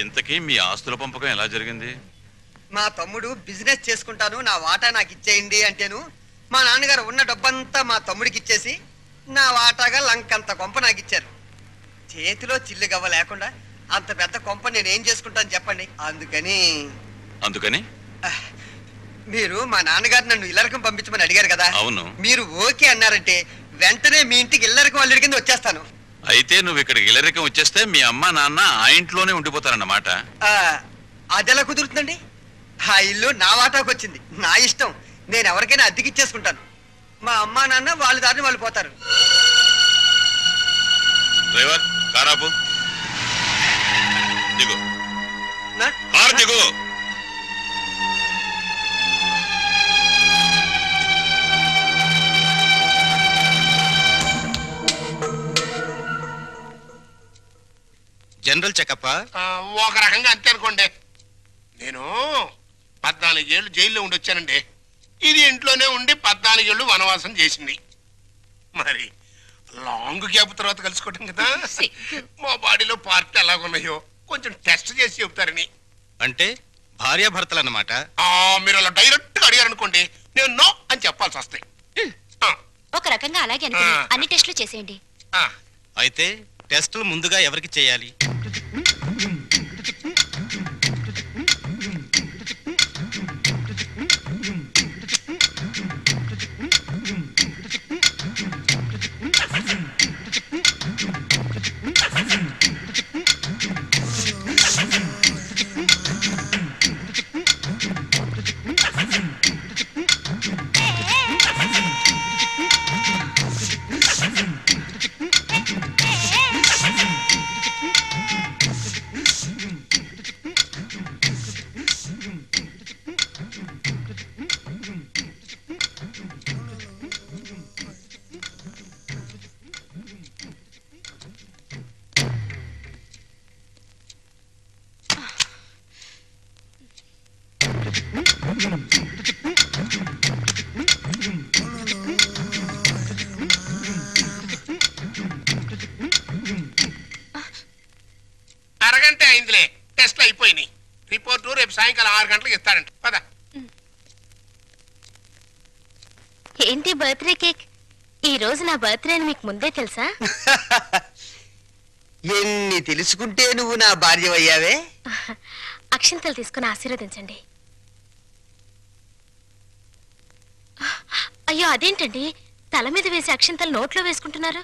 ఇంతకీ మీ ఆస్తుల పంపకం ఎలా జరిగింది? మా తమ్ముడు బిజినెస్ చేసుకుంటాను, నా వాటా నాకు ఇచ్చేయండి అంటేను మా నాన్నగారు ఉన్న డబ్బంతా మా తమ్ముడికి ఇచ్చేసి నా వాటాగా లంకంత కొంప నాకు ఇచ్చారు. చేతిలో చిల్లు గవ్వ లేకుండా అంత పెద్ద కొంప నేనేం చేసుకుంటాను చెప్పండి. అందుకని మీరు మా నాన్నగారు నన్ను ఇల్లరకం పంపించమని అడిగారు కదా. అవును. మీరు ఓకే అన్నారంటే వెంటనే మీ ఇంటికి ఇల్లరకం అల్లుడి కింద వచ్చేస్తాను. అయితే నువ్వు ఇక్కడికి ఇల్లరకం వచ్చేస్తే మీ అమ్మ నాన్న ఆ ఇంట్లోనే ఉండిపోతారన్నమాట. అదెలా కుదురుతుందండి? ఆ ఇల్లు నా వాటాకు వచ్చింది, నా ఇష్టం. నేను ఎవరికైనా అద్దెకిచ్చేసుకుంటాను. మా అమ్మా నాన్న వాళ్ళ దారిని వాళ్ళు పోతారు. డ్రైవర్ కారాపు దిగు, కారు దిగు. జనరల్ చెకప్ ఒక రకంగా అంతే అనుకోండి. నేను 14 ఏళ్ళు జైల్లో ఉండి వచ్చానండి. ఇది ఇంట్లోనే ఉండి 14 ఏళ్ళు వనవాసం చేసింది. మరి లాంగ్ గ్యాప్ తర్వాత కలుసుకోవటం కదా. మా బాడీలో పార్టీ ఎలాగున్నాయో కొంచెం టెస్ట్ చేసి చెప్తారని. అంటే భార్యాభర్తలు అన్నమాట. మీరు అలా డైరెక్ట్ గా అడిగారు అనుకోండి, నేను నో అని చెప్పాల్సి వస్తాయి. ఒక రకంగా అలాగే అన్ని టెస్టులు చేసేయండి. అయితే టెస్టులు ముందుగా ఎవరికి చేయాలి? అరగంట అయిందిలే, టెస్ట్లు అయిపోయినాయి. రిపోర్టు రేపు సాయంకాలం 6 గంటలకు ఇస్తాడంట. పద. ఏంటి బర్త్డే కేక్? ఈ రోజు నా బర్త్డే అని మీకు ముందే తెలుసా? ఎన్ని తెలుసుకుంటే నువ్వు నా భార్య అయ్యావే. అక్షింతలు తీసుకుని ఆశీర్వదించండి. అయ్యో అదేంటండి, తల మీద వేసి అక్షింతలు నోట్లో వేసుకుంటున్నారు?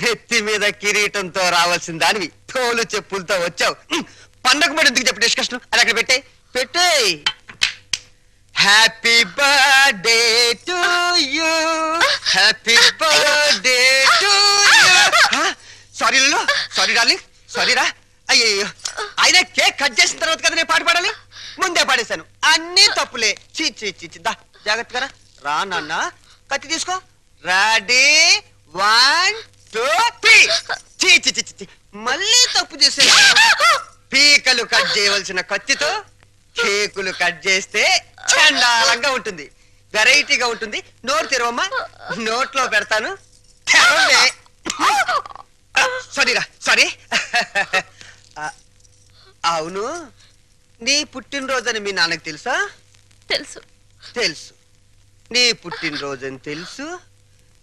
నెత్తి మీద కిరీటంతో రావాల్సిన దానివి తోలు చెప్పులతో వచ్చావు. పండగ మరి ఎందుకు చెప్పు డిస్కషన్? అది అక్కడ పెట్టే. Happy birthday to you, happy birthday to you. Sorry లలో, సారీ డార్లింగ్, సారీ రా. అయ్యో, అయినా కేక్ కట్ చేసిన తర్వాత కదా నేను పాట పాడాలి. ముందే పాడేశాను, అన్ని తప్పులే. దా జాగ్రత్తగా రా నాన్న. కత్తి తీసుకో. రెడీ 1 2 3. మళ్ళీ తప్పు చేసే. పీకలు కట్ చేయవలసిన కత్తితో కేకులు కట్ చేస్తే చండాలంగా ఉంటుంది, వెరైటీగా ఉంటుంది. నోరు తెరవమ్మా, నోట్లో పెడతాను. సారీరా, సారీ. అవును, నీ పుట్టినరోజని మీ నాన్నకు తెలుసా? తెలుసు. తెలుసు, నీ పుట్టినరోజని తెలుసు.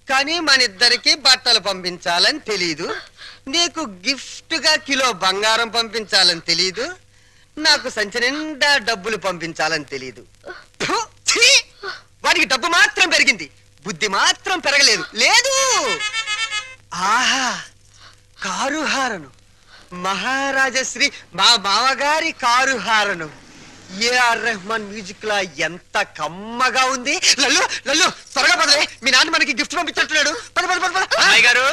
కానీ మనిద్దరికి బట్టలు పంపించాలని తెలీదు. నీకు గిఫ్ట్ గా కిలో బంగారం పంపించాలని తెలీదు. నాకు సంచి నిండా డబ్బులు పంపించాలని తెలీదు. వాడికి డబ్బు మాత్రం పెరిగింది, బుద్ధి మాత్రం పెరగలేదు. లేదు. ఆహా, కారు హారను, మహారాజశ్రీ మా మామగారి car horn. A R Rahman music లా ఎంత కమ్మగా ఉంది. లల్లు లల్లు త్వరగా పదలే, మీ నాన్న మనకి గిఫ్ట్ పంపించుంటున్నాడు. పద పద పద. అన్నయ్య గారు,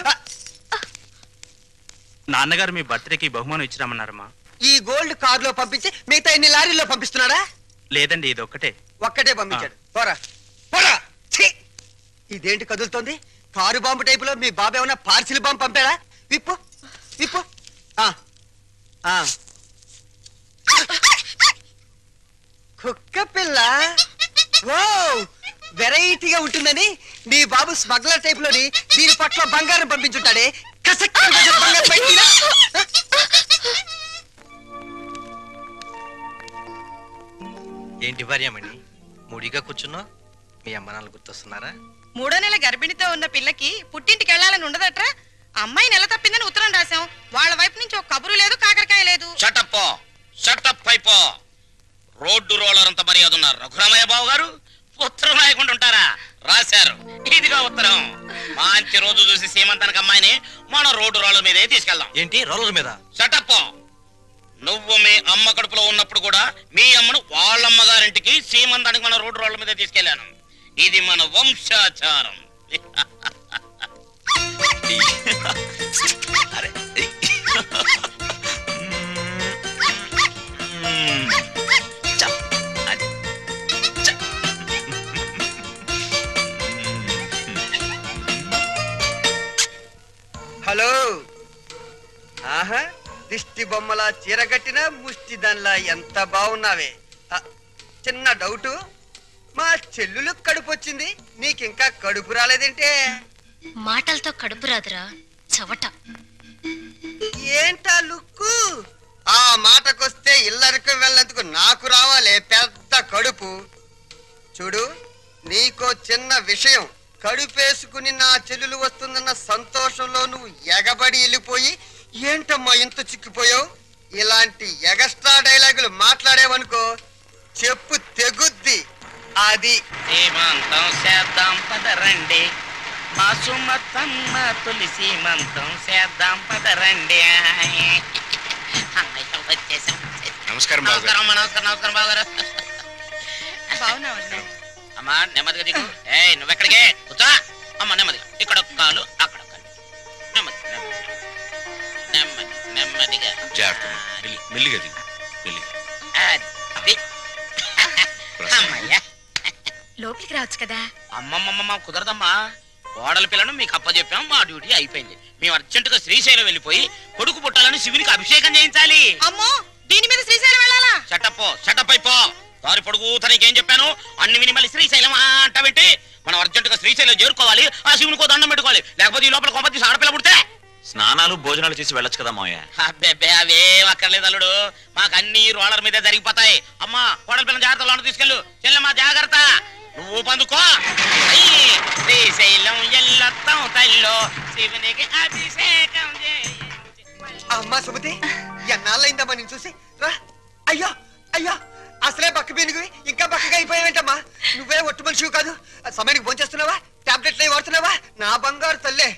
నాన్నగారు మీ బర్త్డేకి బహుమానం ఇచ్చిరామన్నారమ్మా. ఈ గోల్డ్ కార్ లో పంపించి మిగతా ఎన్ని లారీల్లో పంపిస్తున్నాడా? లేదండి, ఇది ఒక్కటే పంపించాడు. పోరా పోరా. ఇదేంటి కదులుతోంది? కారు బాంబు టైపులో మీ బాబు ఏమన్నా పార్సిల్ బాంబు పంపాడా? విప్పు విప్పు. కుక్క పిల్ల. ఓ, వెరైటీగా ఉంటుందని మీ బాబు స్మగ్లర్ టైప్ లోని దీని పట్ల బంగారం పంపించుంటాడే. కసక్ బంగారం భార్యమణి ముడిగా కూర్చున్నా మీ అమ్మ నాన్న గుర్తొస్తున్నారా? 3వ నెల గర్భిణితో ఉన్న పిల్లకి పుట్టింటికి వెళ్ళాలని ఉండదట్రా. అమ్మాయి నెల తప్పిందని ఉత్తరం రాశాం. వాళ్ళ వైపు నుంచి ఒక కబురు లేదు, కాకరకాయ లేదు. షటప్ అయిపో. రోడ్డు రోలర్ అంత మర్యాద ఉన్నారు రఘురామయ్య బాబు గారు. ఉత్తరం రాయకుండా ఉంటారా? రాశారు. ఇదిగా ఉత్తరం. మంచి రోజు చూసి సీమంతానికి అమ్మాయిని మనం రోడ్డు రోలర్ మీదే తీసుకెళ్దాం. ఏంటి రోలర్ మీద? షటప్. నువ్వు మీ అమ్మ కడుపులో ఉన్నప్పుడు కూడా మీ అమ్మను వాళ్ళమ్మగారింటికి సీమంతానికి మన రోడ్డు రోలర్ మీద తీసుకెళ్లాను. ఇది మన వంశాచారం. హలో. ఆహా, దిష్టి బొమ్మలా చీరగట్టిన ముష్టి దానిలా ఎంత బాగున్నావే. చిన్న డౌటు, మా చెల్లులు కడుపు వచ్చింది, నీకింకా కడుపు రాలేదేంటే? మాటలతో కడుపు రాదురా చవట. ఏంటా లుక్కు? ఆ మాటకొస్తే ఇల్లరికి వెళ్ళేందుకు నాకు రావాలే పెద్ద కడుపు. చూడు, నీకో చిన్న విషయం. కడుపేసుకుని నా చెల్లెలు వస్తుందన్న సంతోషంలో నువ్వు ఎగబడి వెళ్ళిపోయి ఏంటమ్మా ఇంత చిక్కిపోయావు? ఇలాంటి ఎగస్ట్రా డైలాగులు మాట్లాడేవనుకో చెప్పు తెగుద్ది. అది సీమంతం చేద్దాం పదరండి, మా సుమతమ్మ తొలి సీమంతం చేద్దాం పదరండి. నమస్కారం నమస్కారం నమస్కారం బావగారు. బాగున్నావు. అమ్మా నెమ్మదిగా దిగు. నువ్వెక్కడికే కూర్చో. అమ్మ నెమ్మదిగా, ఇక్కడ ఒక కాలు అక్కడ ఒక కాలు. నెమ్మది నెమ్మది నెమ్మదిగా మెల్లిగా దిగు, మెల్లిగా. అది. అమ్మయ్యా. లోపలికి రావచ్చు కదా. అమ్మమ్మమ్మ కుదరదమ్మా. కోడల పిల్లను మీకు అప్పచెప్పాం, మా డ్యూటీ అయిపోయింది. మేము అర్జెంటుగా శ్రీశైలం వెళ్ళిపోయి కొడుకు పుట్టాలని శివునికి అభిషేకం చేయించాలి. అమ్మో, దీని మీద శ్రీశైలం వెళ్ళాలా? షటప్ అయిపో. దారి పొడుగు తనకేం చెప్పాను అన్ని విని మళ్ళీ శ్రీశైలం అంటావేంటి? మనం అర్జెంటుగా శ్రీశైలం చేరుకోవాలి, ఆ శివునికో దండం పెట్టుకోవాలి. లేకపోతే ఈ లోపల కొంప తీసి ఆడపిల్ల పుడితే స్నానాలు భోజనాలు చేసి వెళ్ళొచ్చు కదా మావయ్య. అబ్బే అవేం అక్కర్లేదు అల్లుడు. మాకు అన్ని రోలర్ మీదే జరిగిపోతాయి. అమ్మా కోడల పిల్లల జాగ్రత్త, లోన తీసుకెళ్ళు. చెల్లెమ్మా జాగ్రత్త, నువ్వు పందుకో. శ్రీశైలం ఎల్లొత్తం తల్లో శివునికి అభిషేకం అమ్మా సుమతి, ఎన్నాళ్ళైందమ్మా నేను చూసి. రా. అయ్యో అయ్యో, అసలే బక్క పీనుగువి ఇంకా బక్కగా అయిపోయావేంటమ్మా? నువ్వే ఒట్టు మనిషివి కాదు. సమయానికి భోంచేస్తున్నావా? టాబ్లెట్లు అవి వాడుతున్నావా? నా బంగారు తల్లే.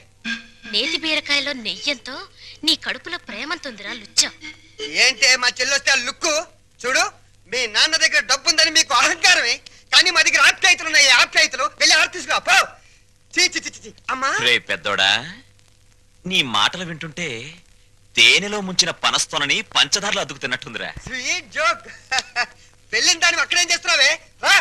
నేతి బీరకాయలో నెయ్యంతో నీ కడుపులో ప్రేమంతుందిరా లుచ్చం. ఏంటే మా చెల్లొస్తే ఆ లుక్కు? చూడు, మీ నాన్న దగ్గర డబ్బుందని మీకు అహంకారమే, కానీ మా దగ్గర ఆప్యాయతలు ఉన్నాయి. ఆప్యాయతలు వెళ్ళి ఆడ తీసుకురా పో. చీ అమ్మా. రే పెద్దోడా, నీ మాటలు వింటుంటే తేనెలో ముంచిన పనస్తోనని పంచదారలు అద్దుకు తిన్నట్టుందిరా. Sweet joke. వెళ్ళిన దాన్ని అక్కడేం చేస్తున్నావే? రా.